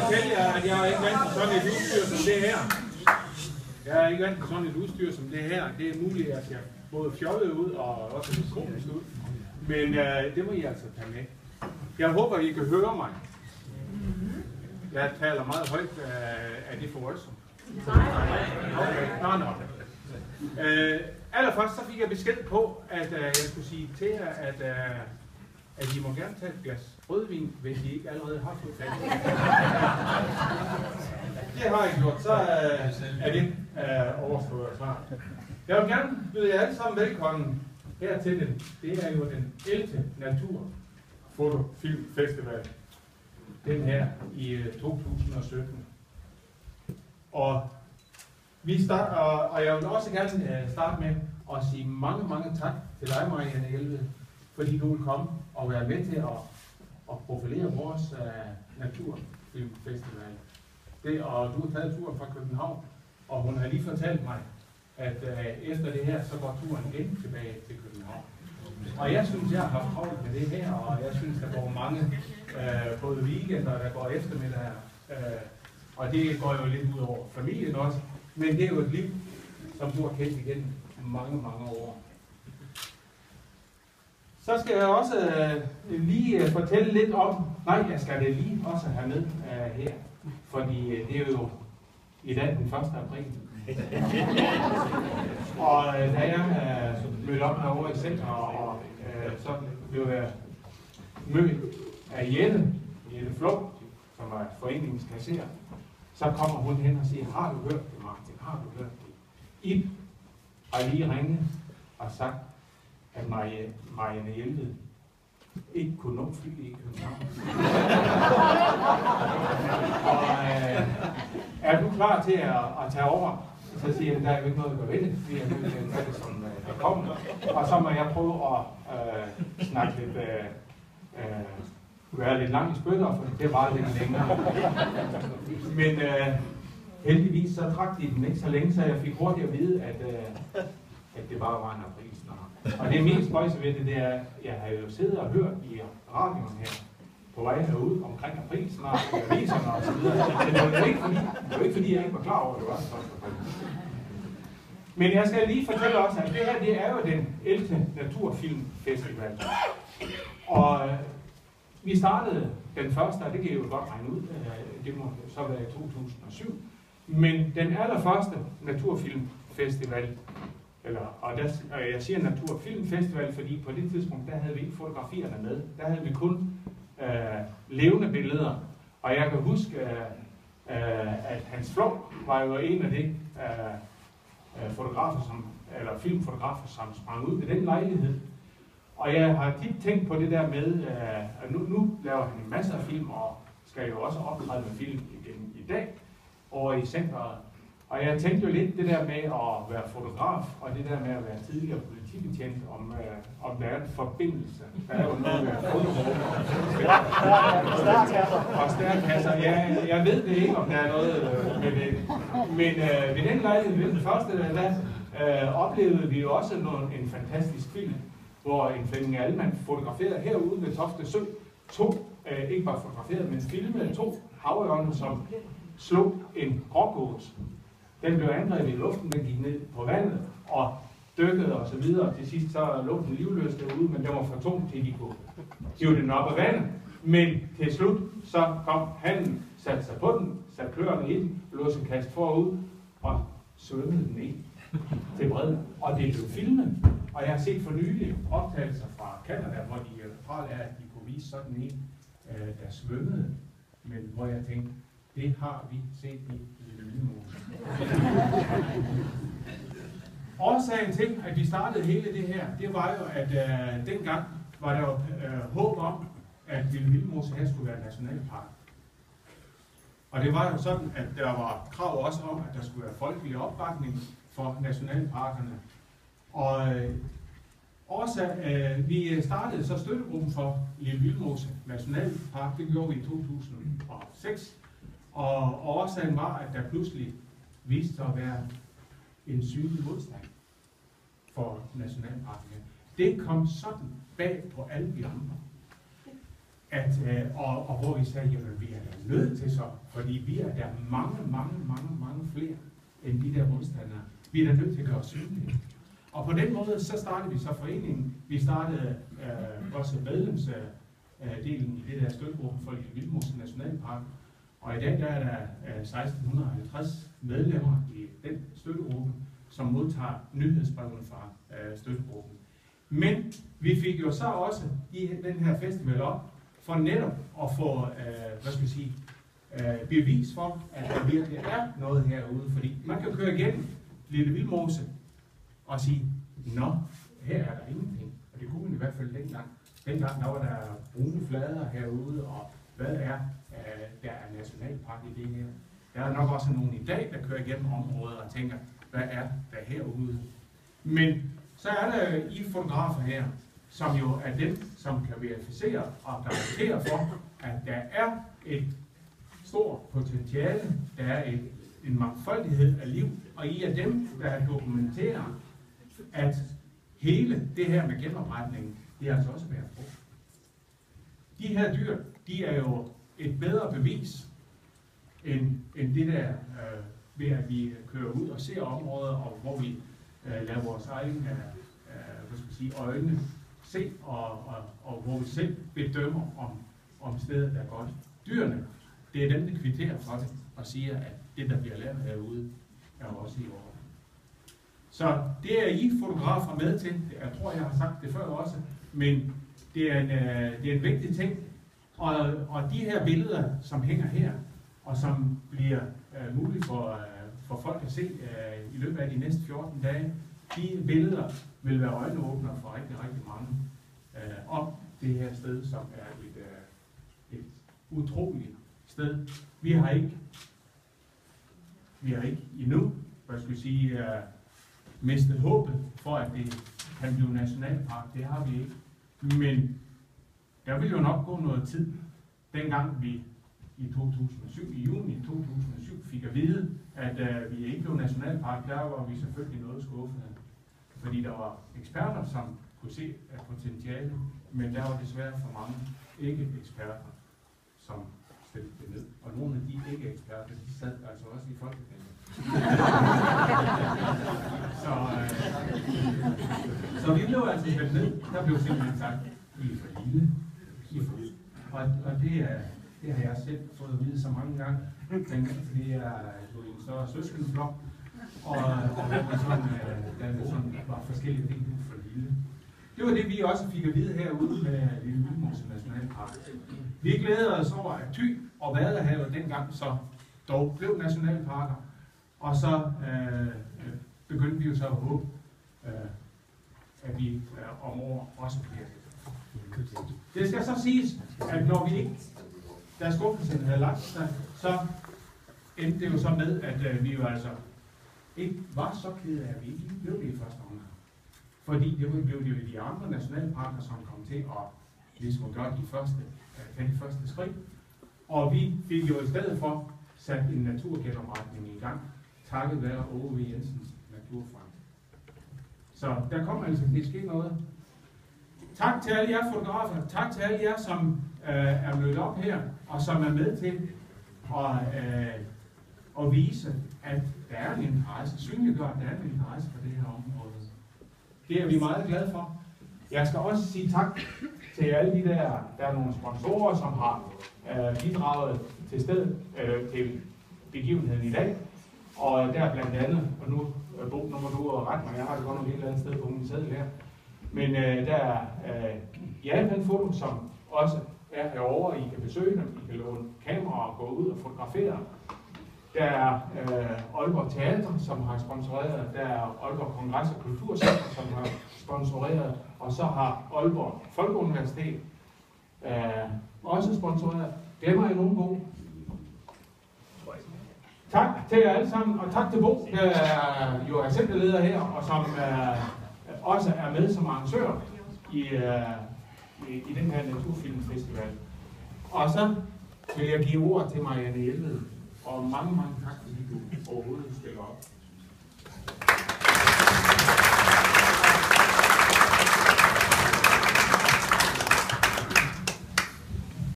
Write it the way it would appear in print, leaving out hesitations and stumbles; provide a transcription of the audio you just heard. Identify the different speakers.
Speaker 1: fortælle jer, at jeg er ikke vant til sådan et udstyr som det her. Jeg er ikke vant til sådan et udstyr som det her. Det er muligt, at jeg både fjollet ud og også lidt komisk ud. Men det må I altså tage med. Jeg håber, I kan høre mig. Jeg taler meget højt. Er det for voldsomt? Nej. Allerførst så fik jeg besked på, at jeg skulle sige til jer, at I må gerne tage et glas rødvin, hvis I ikke allerede har fået fat. Det har I gjort, så er det overstået og snart. Jeg vil gerne byde jer alle sammen velkommen her til den. Det er jo den 11. Naturfotofilmfestival. Den her i 2017. Og jeg vil også gerne starte med at sige mange tak til dig, Marianne Jelved, fordi du vil komme og være med til at profilere vores naturfilmfestival. Og du har taget turen fra København, og hun har lige fortalt mig, at efter det her, så går turen igen tilbage til København. Og jeg synes, jeg har haft travlt med det her, og jeg synes, der går mange både weekender, der går eftermiddag, og det går jo lidt ud over familien også. Men det er jo et liv, som du har kendt igen mange år. Så skal jeg også lige fortælle lidt om, jeg skal det lige også have med her, fordi det er jo i dag den 1. april. Og da jeg mødte op herovre i center, og så blev jeg mødt af Jette Flå, som er foreningens kasserer. Så kommer hun hen og siger, har du hørt det, Martin? Har du hørt det? Ib har lige ringet og sagt, at Marianne Jelved ikke kunne nå fly i København. Og er du klar til at tage over? Så siger jeg, der er jo ikke noget at gøre ved det. Vi er nødt til at tage det, som der kommer. Og så må jeg prøve at snakke lidt, være lidt lang i spytter, for det var lidt længere. Men heldigvis så trak de den ikke så længe, så jeg fik hurtigt at vide, at det bare var en aprilsnar. Og det mest spøjse ved det er, jeg har jo siddet og hørt i radioen her, på vej herude omkring aprilsnar, og aviserne og så videre. Men det var jo ikke fordi, jeg ikke var klar over, at det var en 1. april. Men jeg skal lige fortælle også, at det her, det er jo den 11. Naturfilmfestival. Og vi startede den første, og det kan I jo godt regne ud, det må så være i 2007. Men den allerførste naturfilmfestival, og jeg siger naturfilmfestival, fordi på det tidspunkt, der havde vi ikke fotografierne med. Der havde vi kun levende billeder. Og jeg kan huske, at Hans Flå var jo en af de filmfotografer, som sprang ud ved den lejlighed. Og jeg har tit tænkt på det der med, at nu laver han en masse af film, og skal jo også optræde med film igen i dag over i centret. Og jeg tænkte jo lidt det der med at være fotograf, og det der med at være tidligere politibetjent, om der er en forbindelse. Der er jo noget med fotoråber og stærkasser. Jeg ved det ikke, om der er noget med det. Men ved den lejlighed, ved den første, der oplevede vi jo også en fantastisk film, hvor en Flemming Allmann fotograferede herude ved Tofte Sø. Ikke bare fotograferede, men filmede 2 havørner, som slog en grågås. Den blev angrebet i luften, den gik ned på vandet og dykkede og så videre. Til sidst så lå den livløs derude, men den var for tung til, de kunne hive den op af vandet. Men til slut så kom hannen, satte sig på den, satte kløerne i den, lå sin kast forud og svømmede den ind til bredden. Og det blev filmet. Og jeg har set for nylig optagelser fra Canada, hvor de pralede af, at de kunne vise sådan en, der svømmede. Men hvor jeg tænkte, det har vi set i Lille Vildmose. Årsagen til, at vi startede hele det her, det var jo, at dengang var der jo håb om, at Lille Vildmose her skulle være nationalpark. Og det var jo sådan, at der var krav også om, at der skulle være folkelig opbakning for nationalparkerne. Og vi startede så støttegruppen for Lille Vildmose Nationalpark, det gjorde vi i 2006. Og årsagen var, at der pludselig viste sig at være en synlig modstand for nationalparken. Det kom sådan bag på alle de andre. og hvor vi sagde, jamen vi er da nødt til så, fordi vi er der mange flere end de der modstandere. Vi er da nødt til at gøre os synlige. Og på den måde, så startede vi så foreningen. Vi startede også medlemsdelen i det der støttegruppe for Lille Vildmose Nationalpark. Og i dag der er der 1650 medlemmer i den støttegruppe, som modtager nyhedsbrevene fra støttegruppen. Men vi fik jo så også den her festival op, for netop at få bevis for, at der virkelig er noget herude. Fordi man kan køre igennem Lille Vildmose og sige, nå, her er der ingenting. Og det kunne man i hvert fald dengang. Dengang der var der brune flader herude, og hvad er der er nationalpark i det her? Der er nok også nogen i dag, der kører igennem området og tænker, hvad er der herude? Men så er der I fotografer her, som jo er dem, som kan verificere og garantere for, at der er et stort potentiale, der er en mangfoldighed af liv, og I er dem, der dokumenterer, at hele det her med genopretningen, det er altså også været brugt. De her dyr, de er jo et bedre bevis, end det der, ved at vi kører ud og ser områder, og hvor vi lader vores egne øjne se, og hvor vi selv bedømmer, om stedet er godt. Dyrene, det er dem, der kvitterer for det, og siger, at det, der bliver lavet herude, er også i orden. Så det er I fotografer med til. Jeg tror, jeg har sagt det før også, men det er en vigtig ting. Og de her billeder, som hænger her, og som bliver muligt for folk at se i løbet af de næste 14 dage, de billeder vil være øjenåbner for rigtig mange om det her sted, som er et utroligt sted. Vi har ikke endnu, mistet håbet for, at det kan blive nationalpark. Det har vi ikke. Men der vil jo nok gå noget tid, dengang vi i 2007, i juni 2007, fik at vide, at vi ikke blev nationalpark. Der var vi selvfølgelig noget skuffede. Fordi der var eksperter, som kunne se potentiale, men der var desværre for mange ikke-eksperter, som stillede det ned. Og nogle af de ikke-eksperter, de sad altså også i Folketinget. Så vi blev altså stillet ned. Der blev simpelthen sagt, I er for lille. I er for lille. Og det har jeg selv fået at vide så mange gange, fordi jeg er jo en større søskenflok, og der var forskellige ting, du for lille. Det var det, vi også fik at vide herude med Lille Vildmose Nationalpark. Vi glæder os over, at Thy og Vadehavet dengang så dog blev nationalparker, og så begyndte vi jo så at håbe, at vi om år også bliver det. Det skal så siges, at når vi ikke, da skuffelsen havde lagt sig, så endte det jo så med, at vi jo altså ikke var så kede af, at vi ikke blev det i første omgang. Fordi det blev jo de andre nationalparker, som kom til at gøre de første skridt. Og vi fik jo i stedet for sat en naturgenopretning i gang, takket være Åge V. Jensens Naturfond. Så der kommer altså til at ske noget. Tak til alle jer fotografer, tak til alle jer, som er mødt op her, og som er med til at vise, at der er en interesse, synliggør, at der er en interesse for det her område. Det er vi meget glade for. Jeg skal også sige tak til alle de der er nogle sponsorer, som har bidraget til stedet, til begivenheden i dag. Og der blandt andet, og nu Bo, nu må du rette mig, jeg har det godt nok et eller andet sted på min sædel her. Men der er Japan Foto, som også er herovre, I kan besøge dem, I kan låne kameraer og gå ud og fotografere. Der er Aalborg Teater, som har sponsoreret, der er Aalborg Kongress og Kulturcenter, som har sponsoreret, og så har Aalborg Folkeuniversitet også sponsoreret. Glemmer I nogen, Bo? Tak til jer alle sammen, og tak til Bo, der jo er centerleder her, og som også er med som arrangør i den her Naturfilmfestival. Og så vil jeg give ord til Marianne Jelved, og mange tak, fordi du overhovedet stiller op.